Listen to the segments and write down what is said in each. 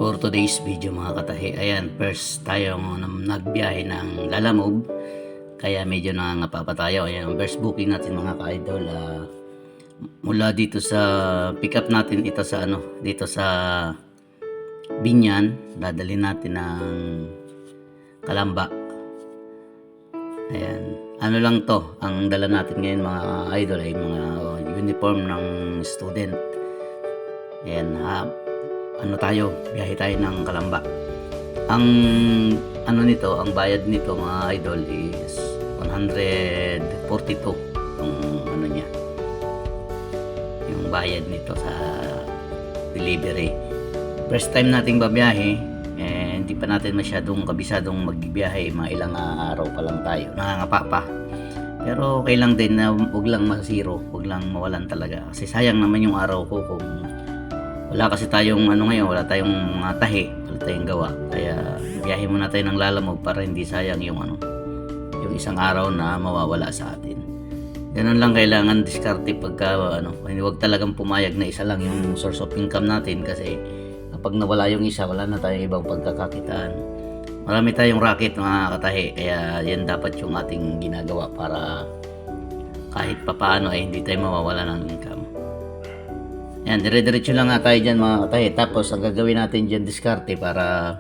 For today's video mga katahi, ayan, first tayong nagbiyahe ng Lalamove, kaya medyo nangangapa pa tayo. Ayan, first booking natin mga ka-idol, mula dito sa pick up natin ito sa dito sa Binyan, dadalhin natin ng Calamba. Ayan, ano lang to, ang dala natin ngayon mga idol ay mga uniform ng student. Ayan, biyahe tayo ng Calamba. Ang nito, ang bayad nito mga idol is 142 yung niya. Yung bayad nito sa delivery. First time nating babiyahe, hindi pa natin masyadong kabisadong magbibiyahe, mga ilang araw pa lang tayo. Nangangapa pa. Pero okay lang din na huwag lang masiro, huwag lang mawalan talaga. Kasi sayang naman yung araw ko kung wala kasi tayong ngayon, wala tayong mga tahi, wala tayong gawa. Kaya biyahe muna tayo ng Lalamove para hindi sayang yung yung isang araw na mawawala sa atin. Ganun lang, kailangan diskarte pagka huwag talagang pumayag na isa lang yung source of income natin, kasi kapag nawala yung isa, wala na tayong ibang pagkakakitaan. Marami tayong racket mga katahi, kaya yan dapat yung ating ginagawa para kahit papaano ay hindi tayo mawawala ng income. Yan, dire-diretso lang nga tayo dyan mga katahi. Tapos ang gagawin natin dyan, diskarte para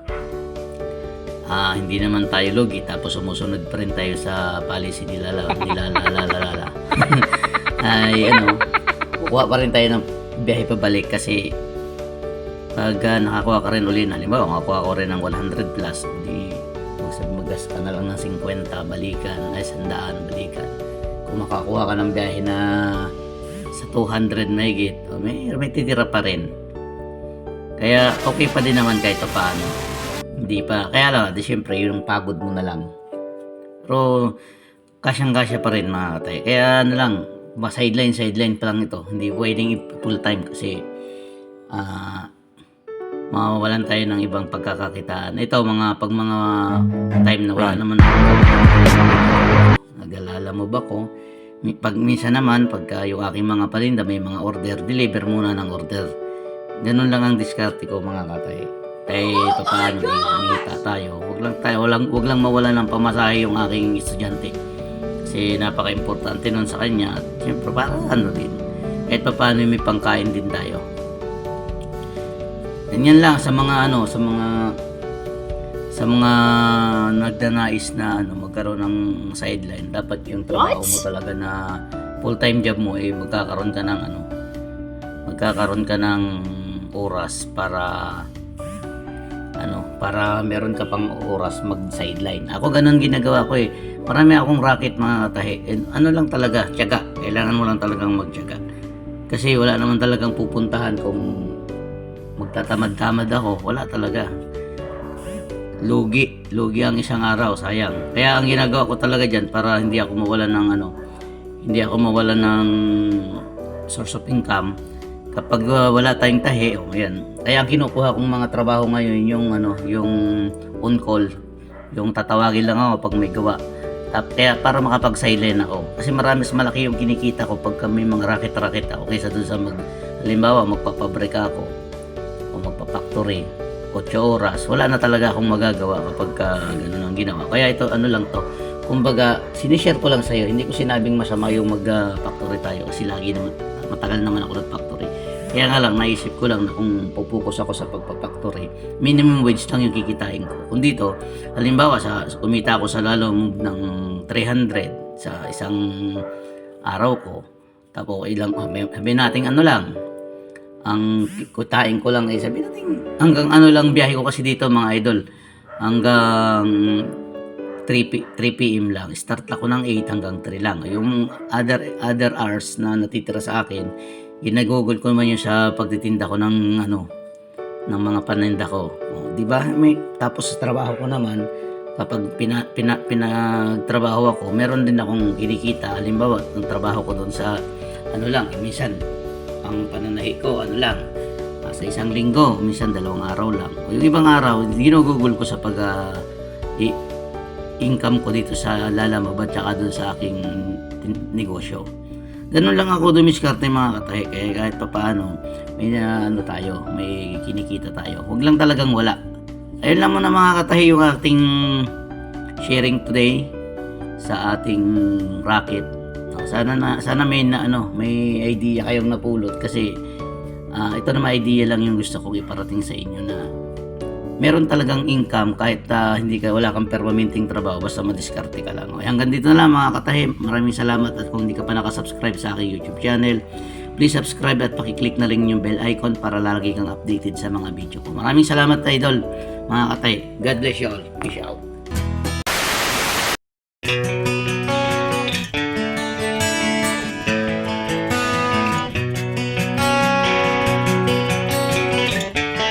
hindi naman tayo lugi. Tapos sumusunod pa rin tayo sa policy nila ay kuha pa rin tayo ng biyahe pabalik, kasi pag nakakuha ka rin uli, halimbawa nakakuha ko rin ng 100 plus, di magas ka na lang ng 50 balikan, ay 100 balikan. Kung makakuha ka ng biyahe na sa 200 mahigit, may titira pa rin. Kaya okay pa din naman kahit paano. Hindi pa, kaya lang, di syempre yung pagod mo na lang. Pero kasyang-kasya pa rin mga katay. Kaya lang, sideline pa lang ito. Hindi pwedeng full time kasi mawawalan tayo ng ibang pagkakakitaan. Ito pag mga time na wala naman nag-Lalamove ako. Pag minsan naman, pagka yung aking mga palinda may mga order, deliver muna ng order. Ganun lang ang diskarte ko mga katay. Ito paano, humihita tayo. Wag lang mawalan ng pamasahe yung aking estudyante. Kasi napaka-importante nun sa kanya. At siyempre para din. Kahit paano may pangkain din tayo. Ganyan lang sa mga sa mga nagdanais na magkaroon ng sideline. Dapat yung trabaho mo talaga na full-time job mo magkakaroon ka ng oras para meron ka pang oras mag-sideline. Ako ganun ginagawa ko Marami akong racket mga tahi. Lang talaga, tiyaga. Kailangan mo lang talagang magtiyaga. Kasi wala naman talagang pupuntahan kung magtatamad-tamad ako. Wala talaga. Lugi ang isang araw, sayang. Kaya ang ginagawa ko talaga diyan para hindi ako mawalan ng source of income. Kapag wala tayong tahi, yan. Kaya ang kinukuha kong mga trabaho ngayon yung on call, yung tatawagin lang ako pag may gawa. Kaya para makapag-silent ako. Kasi mas malaki yung kinikita ko pag may mga racket ako kaysa dun sa halimbawa magpapabrika ako o magpa-factory 8 oras. Wala na talaga akong magagawa kapag ganun ang ginawa. Kaya ito lang to. Kumbaga, sinishare ko lang sa'yo. Hindi ko sinabing masama yung mag-factory tayo kasi lagi naman, matagal naman ako nag-factory. Kaya nga lang, naisip ko lang na kung pupukus ako sa pagpa-factory, minimum wage lang yung kikitain ko. Kung dito, halimbawa, kumita ako sa Lalamove ng 300 sa isang araw ko, tapos sabihin natin lang, ang kitain ko lang sabihin natin, hanggang lang biyahe ko kasi dito mga idol, hanggang 3 p.m. lang. Start ako ng 8 hanggang 3 lang. Yung other hours na natitira sa akin, ginagugol ko naman yung sa pagtitinda ko ng mga paninda ko. Di ba? Tapos sa trabaho ko naman, kapag pinagtrabaho ako, meron din akong kinikita. Halimbawa, ang trabaho ko doon sa minsan ang pananahi ko sa isang linggo, minsan 2 araw lang. O yung ibang araw, ginugugol ko sa income ko dito sa Lalamove at saka doon sa aking negosyo. Ganun lang ako dumiskarte mga katahe. Kaya kahit pa paano, may tayo, may kinikita tayo. Huwag lang talagang wala. Ayun lang muna mga katahe yung ating sharing today sa ating racket. Sana may idea kayong napulot kasi ito na may idea lang yung gusto kong iparating sa inyo na meron talagang income kahit wala kang permanenteng trabaho basta madiskarte ka lang. Okay, hanggang dito na lang mga katahe. Maraming salamat at kung hindi ka pa nakasubscribe sa aking YouTube channel, please subscribe at pakiclick na rin yung bell icon para lagi kang updated sa mga video ko. Maraming salamat idol mga katahe. God bless you all. Peace out.